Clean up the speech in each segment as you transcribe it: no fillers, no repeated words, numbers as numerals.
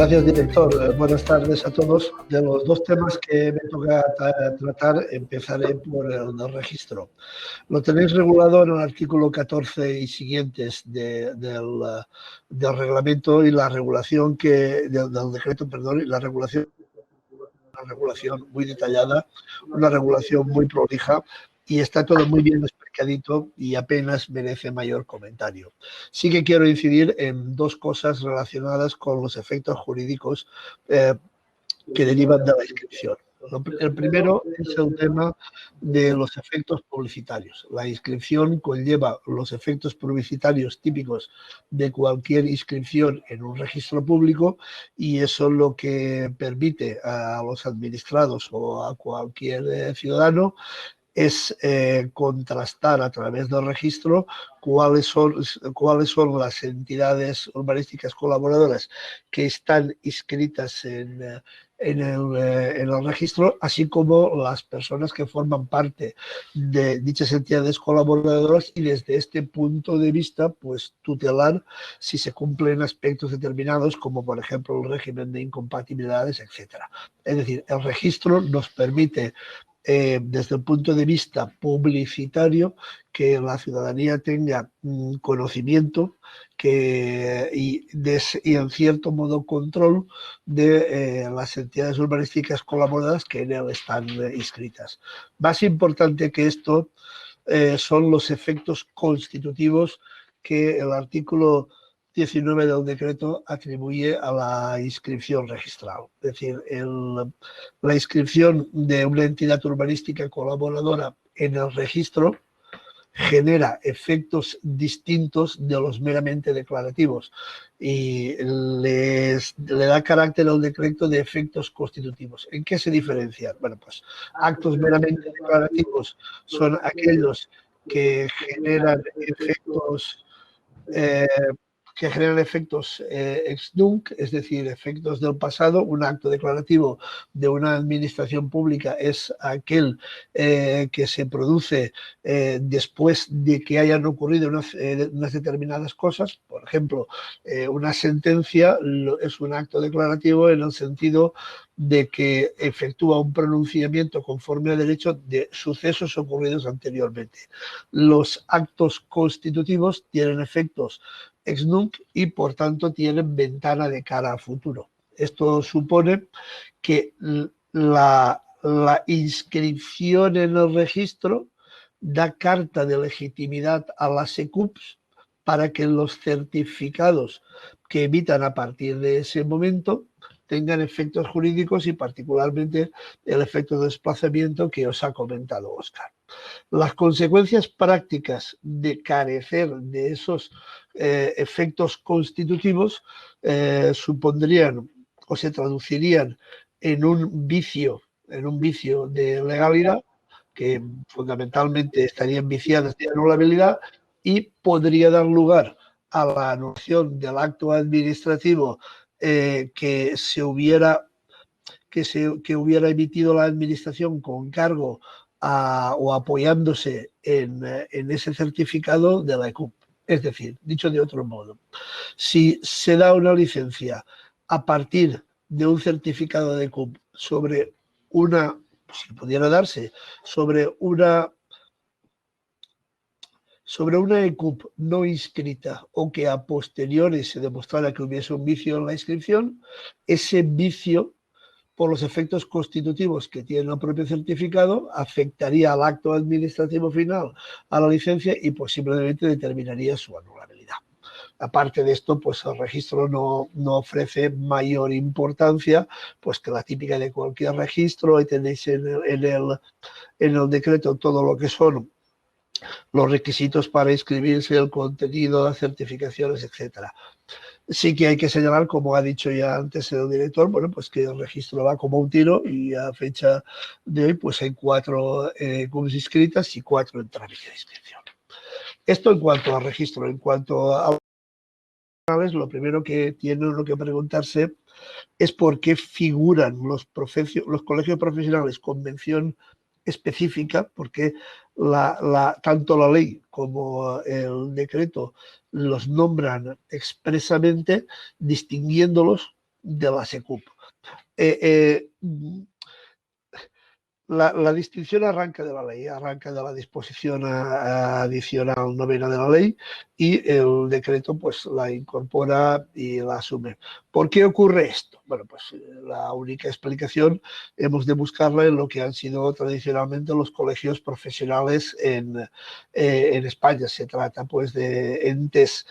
Gracias, director. Buenas tardes a todos. De los dos temas que me toca tratar, empezaré por el del registro. Lo tenéis regulado en el artículo 14 y siguientes del reglamento y la regulación del decreto, perdón, y la regulación, una regulación muy detallada, una regulación muy prolija, y está todo muy bien explicadito y apenas merece mayor comentario. Sí que quiero incidir en dos cosas relacionadas con los efectos jurídicos que derivan de la inscripción. El primero es el tema de los efectos publicitarios. La inscripción conlleva los efectos publicitarios típicos de cualquier inscripción en un registro público, y eso es lo que permite a los administrados o a cualquier ciudadano es contrastar a través del registro cuáles son las entidades urbanísticas colaboradoras que están inscritas en el registro, así como las personas que forman parte de dichas entidades colaboradoras, y desde este punto de vista pues tutelar si se cumplen aspectos determinados, como por ejemplo el régimen de incompatibilidades, etcétera. Es decir, el registro nos permite desde el punto de vista publicitario que la ciudadanía tenga conocimiento y en cierto modo control de las entidades urbanísticas colaboradas que en él están inscritas. Más importante que esto son los efectos constitutivos que el artículo 19 del decreto atribuye a la inscripción registral. Es decir, la inscripción de una entidad urbanística colaboradora en el registro genera efectos distintos de los meramente declarativos y le da carácter al decreto de efectos constitutivos. ¿En qué se diferencian? Bueno, pues actos meramente declarativos son aquellos que generan efectos ex nunc, es decir, efectos del pasado. Un acto declarativo de una administración pública es aquel que se produce después de que hayan ocurrido unas determinadas cosas. Por ejemplo, una sentencia es un acto declarativo en el sentido de que efectúa un pronunciamiento conforme a derecho de sucesos ocurridos anteriormente. Los actos constitutivos tienen efectos ex nunc y por tanto tienen ventana de cara a futuro. Esto supone que la inscripción en el registro da carta de legitimidad a las ECUPs para que los certificados que emitan a partir de ese momento tengan efectos jurídicos, y particularmente el efecto de desplazamiento que os ha comentado Óscar. Las consecuencias prácticas de carecer de esos efectos constitutivos supondrían o se traducirían en un vicio de legalidad, que fundamentalmente estarían viciadas de anulabilidad, y podría dar lugar a la anulación del acto administrativo que hubiera emitido la administración con cargo o apoyándose en ese certificado de la ECUP. Es decir, dicho de otro modo, si se da una licencia a partir de un certificado de ECUP sobre si pudiera darse, sobre una ECUP no inscrita, o que a posteriori se demostrara que hubiese un vicio en la inscripción, ese vicio, por los efectos constitutivos que tiene el propio certificado, afectaría al acto administrativo final, a la licencia, y posiblemente determinaría su anulabilidad. Aparte de esto, pues el registro no ofrece mayor importancia, pues que la típica de cualquier registro. Ahí tenéis en el decreto todo lo que son los requisitos para inscribirse, el contenido, las certificaciones, etcétera. Sí que hay que señalar, como ha dicho ya antes el director, bueno, pues que el registro va como un tiro, y a fecha de hoy pues hay 4 ECUPs inscritas y 4 en trámite de inscripción. Esto en cuanto al registro. En cuanto a lo primero que tiene uno que preguntarse es por qué figuran los colegios profesionales con mención específica, porque tanto la ley como el decreto los nombran expresamente, distinguiéndolos de la SECUP. La distinción arranca de la ley, arranca de la disposición adicional novena de la ley y el decreto pues la incorpora y la asume. ¿Por qué ocurre esto? Bueno, pues la única explicación hemos de buscarla en lo que han sido tradicionalmente los colegios profesionales en España. Se trata pues de entes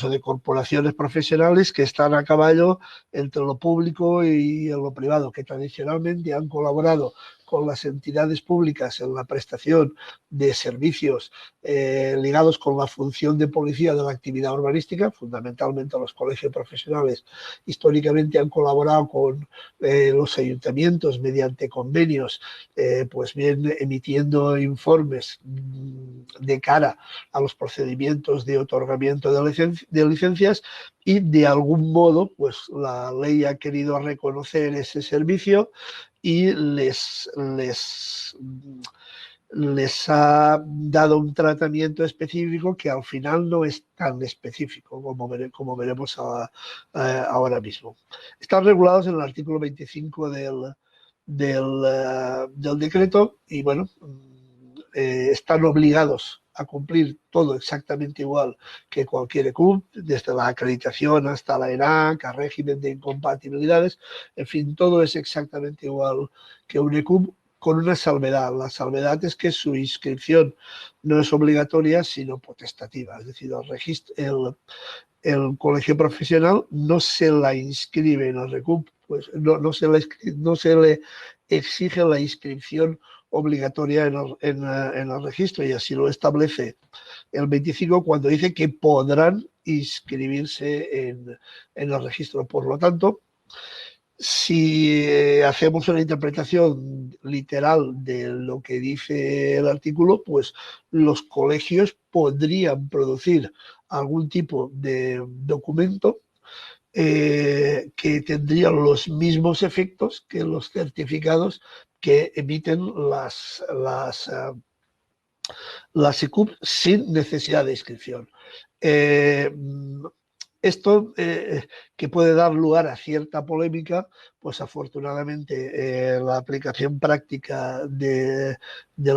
o de corporaciones profesionales que están a caballo entre lo público y lo privado, que tradicionalmente han colaborado con las entidades públicas en la prestación de servicios ligados con la función de policía de la actividad urbanística. Fundamentalmente los colegios profesionales históricamente han colaborado con los ayuntamientos mediante convenios, pues bien emitiendo informes de cara a los procedimientos de otorgamiento de licencias, y de algún modo pues la ley ha querido reconocer ese servicio y les ha dado un tratamiento específico que al final no es tan específico como veremos ahora mismo. Están regulados en el artículo 25 del decreto y bueno, están obligados a cumplir todo exactamente igual que cualquier ECUP, desde la acreditación hasta la ENAC, a régimen de incompatibilidades, en fin, todo es exactamente igual que un ECUP, con una salvedad. La salvedad es que su inscripción no es obligatoria, sino potestativa, es decir, el colegio profesional no se la inscribe en el RECUP, pues no se le exige la inscripción obligatoria en el registro, y así lo establece el 25 cuando dice que podrán inscribirse en el registro. Por lo tanto, si hacemos una interpretación literal de lo que dice el artículo, pues los colegios podrían producir algún tipo de documento que tendrían los mismos efectos que los certificados que emiten las SECUP sin necesidad de inscripción. Esto que puede dar lugar a cierta polémica, pues afortunadamente la aplicación práctica del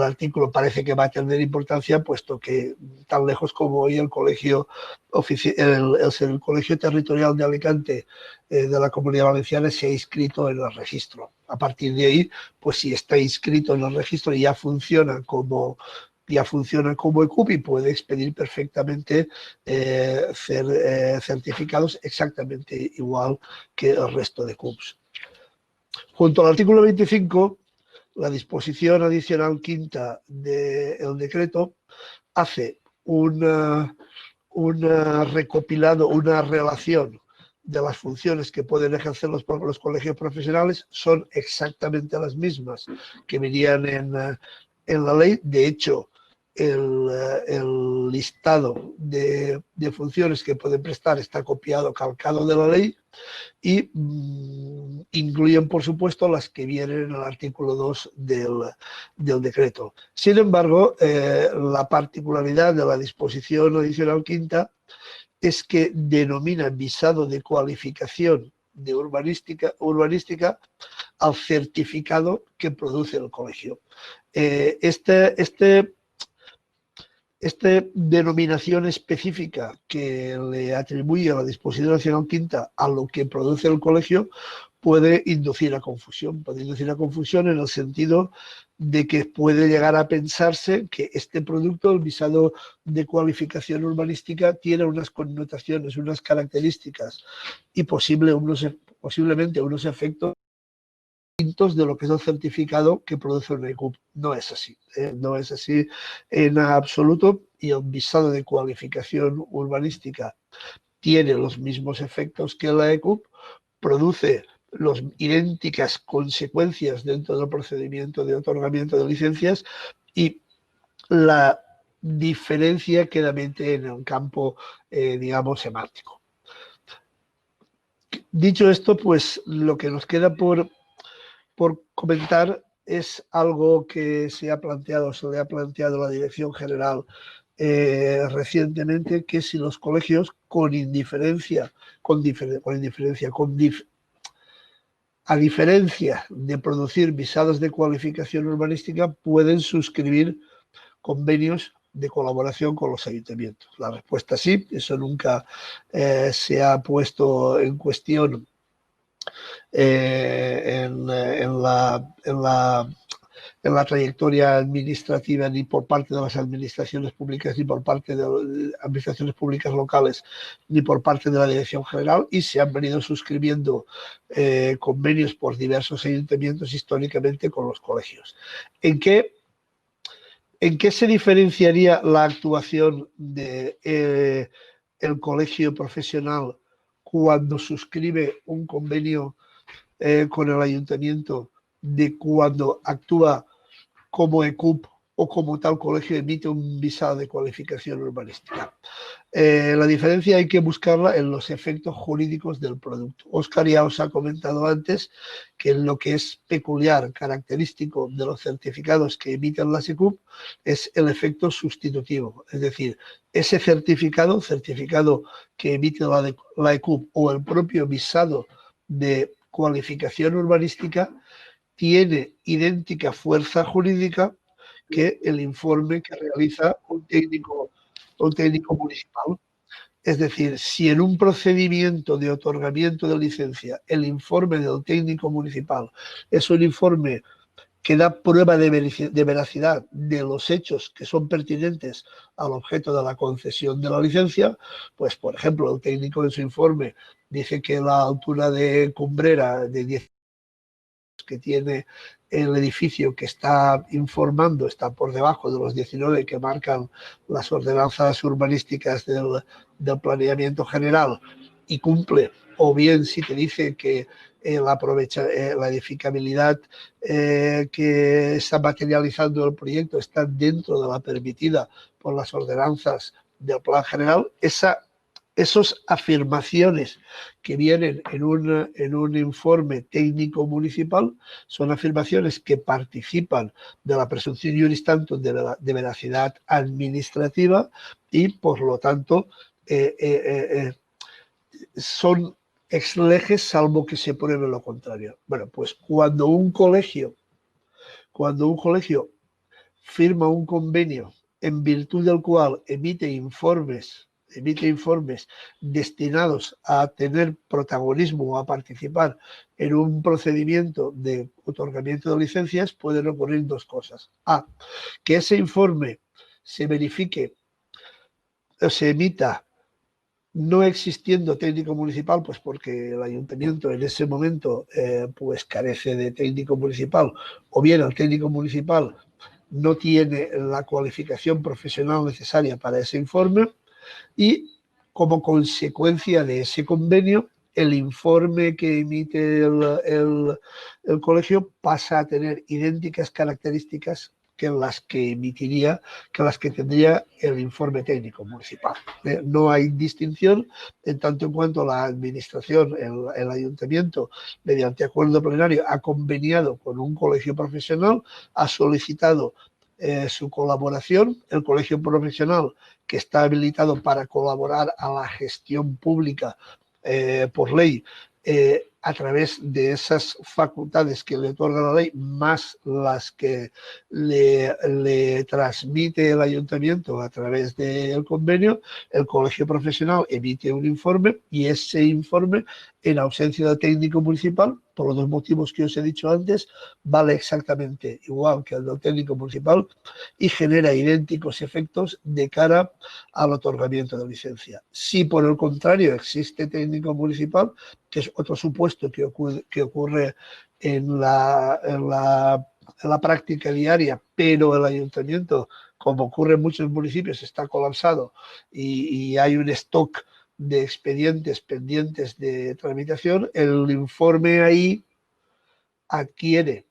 artículo parece que va a tener importancia, puesto que tan lejos como hoy el colegio territorial de Alicante de la Comunidad Valenciana se ha inscrito en el registro. A partir de ahí, pues si está inscrito en el registro y ya funciona como ECUP y puede expedir perfectamente certificados exactamente igual que el resto de ECUPs. Junto al artículo 25, la disposición adicional quinta del decreto hace una recopilado, una relación de las funciones que pueden ejercer los colegios profesionales. Son exactamente las mismas que venían en la ley. De hecho, el listado de funciones que pueden prestar está copiado, calcado de la ley, y incluyen, por supuesto, las que vienen en el artículo 2 del decreto. Sin embargo, la particularidad de la disposición adicional quinta es que denomina visado de cualificación de urbanística al certificado que produce el colegio. Esta denominación específica que le atribuye a la disposición nacional quinta a lo que produce el colegio puede inducir a confusión. Puede inducir a confusión en el sentido de que puede llegar a pensarse que este producto, el visado de cualificación urbanística, tiene unas connotaciones, unas características y posiblemente unos efectos de lo que es el certificado que produce una ECUP. No es así, no es así en absoluto, y el visado de cualificación urbanística tiene los mismos efectos que la ECUP, produce las idénticas consecuencias dentro del procedimiento de otorgamiento de licencias, y la diferencia queda en el campo, digamos, semántico. Dicho esto, pues lo que nos queda por comentar es algo que se le ha planteado a la Dirección General recientemente que si los colegios a diferencia de producir visados de cualificación urbanística, pueden suscribir convenios de colaboración con los ayuntamientos. La respuesta es sí, eso nunca se ha puesto en cuestión en la trayectoria administrativa, ni por parte de las administraciones públicas, ni por parte de administraciones públicas locales, ni por parte de la Dirección General, y se han venido suscribiendo convenios por diversos ayuntamientos históricamente con los colegios. ¿En qué se diferenciaría la actuación del colegio profesional cuando suscribe un convenio con el ayuntamiento de cuando actúa como ECUP o como tal colegio emite un visado de cualificación urbanística? La diferencia hay que buscarla en los efectos jurídicos del producto. Óscar ya os ha comentado antes que lo que es peculiar, característico de los certificados que emiten las ECUP es el efecto sustitutivo. Es decir, ese certificado que emite la ECUP o el propio visado de cualificación urbanística tiene idéntica fuerza jurídica que el informe que realiza un técnico municipal. Es decir, si en un procedimiento de otorgamiento de licencia el informe del técnico municipal es un informe que da prueba de veracidad de los hechos que son pertinentes al objeto de la concesión de la licencia, pues, por ejemplo, el técnico en su informe dice que la altura de cumbrera de 10 que tiene el edificio que está informando está por debajo de los 19 que marcan las ordenanzas urbanísticas del planeamiento general y cumple, o bien si te dice que la edificabilidad que está materializando el proyecto está dentro de la permitida por las ordenanzas del plan general, esas afirmaciones que vienen en un informe técnico municipal son afirmaciones que participan de la presunción iuris tantum de veracidad administrativa y, por lo tanto, son ex lege salvo que se pruebe lo contrario. Bueno, pues cuando un colegio firma un convenio en virtud del cual emite informes destinados a tener protagonismo o a participar en un procedimiento de otorgamiento de licencias, pueden ocurrir dos cosas. A, que ese informe se verifique o se emita no existiendo técnico municipal, pues porque el ayuntamiento en ese momento pues carece de técnico municipal, o bien el técnico municipal no tiene la cualificación profesional necesaria para ese informe, y como consecuencia de ese convenio, el informe que emite el colegio pasa a tener idénticas características que las que tendría el informe técnico municipal. No hay distinción en tanto en cuanto la administración, el ayuntamiento, mediante acuerdo plenario, ha conveniado con un colegio profesional, ha solicitado su colaboración. El colegio profesional, que está habilitado para colaborar a la gestión pública por ley, a través de esas facultades que le otorga la ley, más las que le transmite el ayuntamiento a través del convenio, el colegio profesional emite un informe y ese informe, en ausencia del técnico municipal, por los dos motivos que os he dicho antes, vale exactamente igual que el del técnico municipal y genera idénticos efectos de cara al otorgamiento de licencia. Si por el contrario existe técnico municipal, que es otro supuesto que ocurre en la práctica diaria, pero el ayuntamiento, como ocurre en muchos municipios, está colapsado y hay un stock de expedientes pendientes de tramitación, el informe ahí adquiere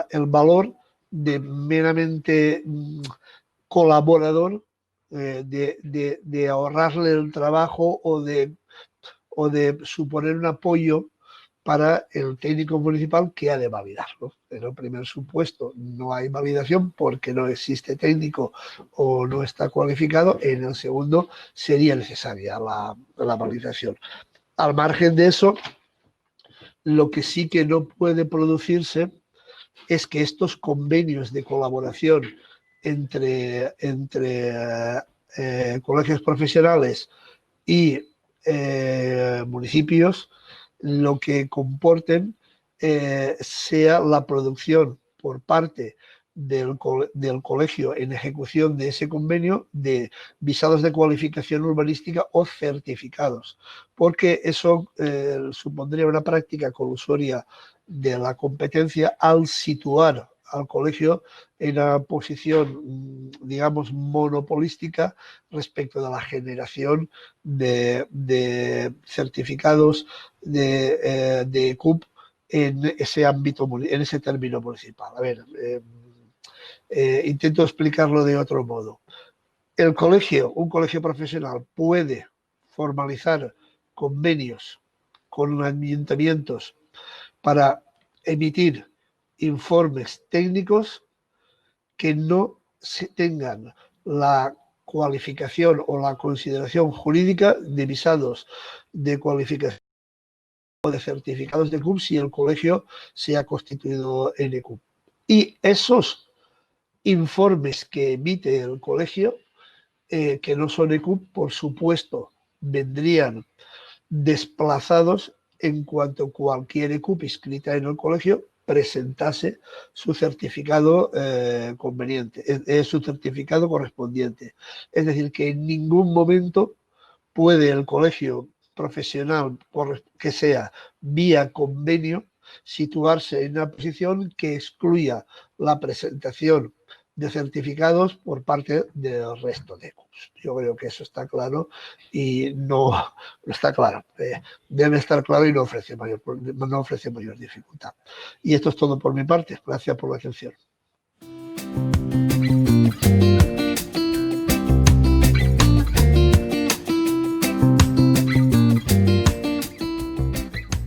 el valor de meramente colaborador, de ahorrarle el trabajo o de suponer un apoyo para el técnico municipal que ha de validarlo. En el primer supuesto no hay validación porque no existe técnico o no está cualificado. En el segundo sería necesaria la validación. Al margen de eso, lo que sí que no puede producirse es que estos convenios de colaboración entre colegios profesionales y municipios lo que comporten sea la producción por parte del colegio en ejecución de ese convenio de visados de cualificación urbanística o certificados, porque eso supondría una práctica colusoria de la competencia al situar al colegio en una posición, digamos, monopolística respecto de la generación de certificados de CUP en ese ámbito, en ese término municipal. A ver, intento explicarlo de otro modo. El colegio, un colegio profesional, puede formalizar convenios con ayuntamientos para emitir informes técnicos que no tengan la cualificación o la consideración jurídica de visados de cualificación o de certificados de CUP si el colegio se ha constituido en ECUP. Y esos informes que emite el colegio, que no son ECUP, por supuesto, vendrían desplazados en cuanto cualquier ECUP inscrita en el colegio presentase su certificado conveniente, su certificado correspondiente. Es decir, que en ningún momento puede el colegio profesional, que sea vía convenio, situarse en una posición que excluya la presentación de certificados por parte del resto de ECUPs. Yo creo que eso está claro y no está claro. Debe estar claro y no ofrece mayor dificultad. Y esto es todo por mi parte. Gracias por la atención.